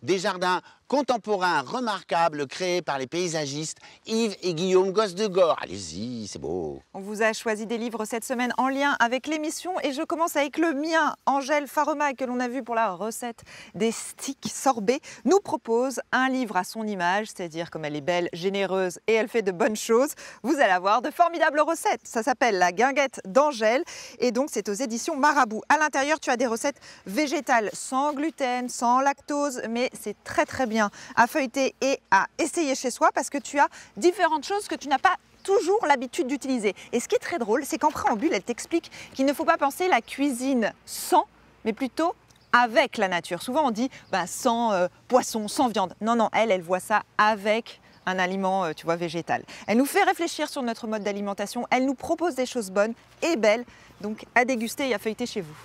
B: des jardins contemporains remarquables créés par les paysagistes Yves et Guillaume Gosse de Gore. Allez-y, c'est beau.
C: On vous a choisi des livres cette semaine en lien avec l'émission et je commence avec le mien. Angèle Farema, que l'on a vu pour la recette des sticks sorbets, nous propose un livre à son image, c'est-à-dire comme elle est belle, généreuse et elle fait de bonnes choses, vous allez avoir de formidables recettes. Ça s'appelle La Guinguette d'Angèle et donc c'est aux éditions Marabout. À l'intérieur, tu as des recettes végétales sans gluten, sans lactose, mais c'est très très bien à feuilleter et à essayer chez soi parce que tu as différentes choses que tu n'as pas toujours l'habitude d'utiliser. Et ce qui est très drôle, c'est qu'en préambule, elle t'explique qu'il ne faut pas penser la cuisine sans, mais plutôt avec la nature. Souvent on dit sans poisson, sans viande. Non, non, elle voit ça avec un aliment, tu vois, végétal. Elle nous fait réfléchir sur notre mode d'alimentation, elle nous propose des choses bonnes et belles, donc à déguster et à feuilleter chez vous.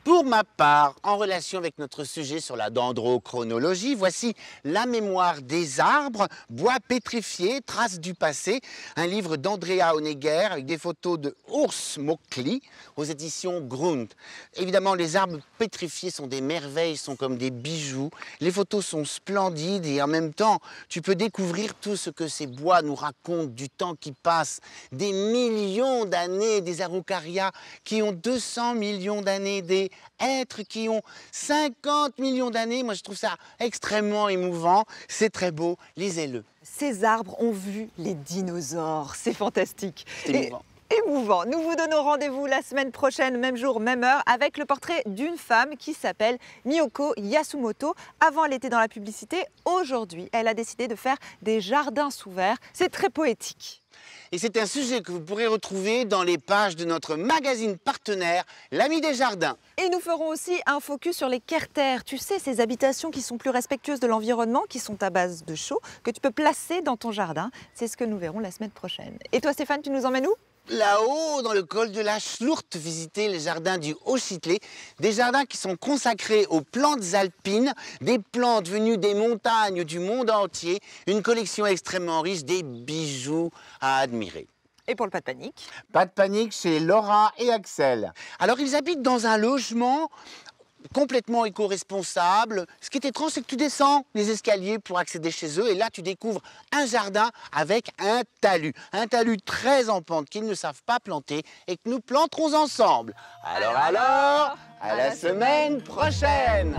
B: Pour ma part, en relation avec notre sujet sur la dendrochronologie, voici La mémoire des arbres, bois pétrifiés, traces du passé, un livre d'Andrea Honegger avec des photos de Urs Mokli aux éditions Grund. Évidemment, les arbres pétrifiés sont des merveilles, sont comme des bijoux. Les photos sont splendides et en même temps, tu peux découvrir tout ce que ces bois nous racontent du temps qui passe, des millions d'années, des araucarias qui ont 200 millions d'années, des êtres qui ont 50 millions d'années. Moi, je trouve ça extrêmement émouvant. C'est très beau. Lisez-le.
C: Ces arbres ont vu les dinosaures. C'est fantastique.
B: C'est émouvant.
C: Émouvant. Nous vous donnons rendez-vous la semaine prochaine, même jour, même heure, avec le portrait d'une femme qui s'appelle Miyoko Yasumoto. Avant, elle était dans la publicité. Aujourd'hui, elle a décidé de faire des jardins sous verre. C'est très poétique.
B: Et c'est un sujet que vous pourrez retrouver dans les pages de notre magazine partenaire, L'Ami des Jardins.
C: Et nous ferons aussi un focus sur les kertères. Tu sais, ces habitations qui sont plus respectueuses de l'environnement, qui sont à base de chaux, que tu peux placer dans ton jardin. C'est ce que nous verrons la semaine prochaine. Et toi, Stéphane, tu nous emmènes où ?
B: là-haut, dans le col de la Schlourte, visiter les jardins du Haut-Châtelet, des jardins qui sont consacrés aux plantes alpines, des plantes venues des montagnes du monde entier, une collection extrêmement riche, des bijoux à admirer.
C: Et pour le pas de panique?
B: Pas de panique chez Laura et Axel. Alors, ils habitent dans un logement complètement éco-responsable. Ce qui est étrange, c'est que tu descends les escaliers pour accéder chez eux et là, tu découvres un jardin avec un talus très en pente qu'ils ne savent pas planter et que nous planterons ensemble. Alors, à la semaine prochaine!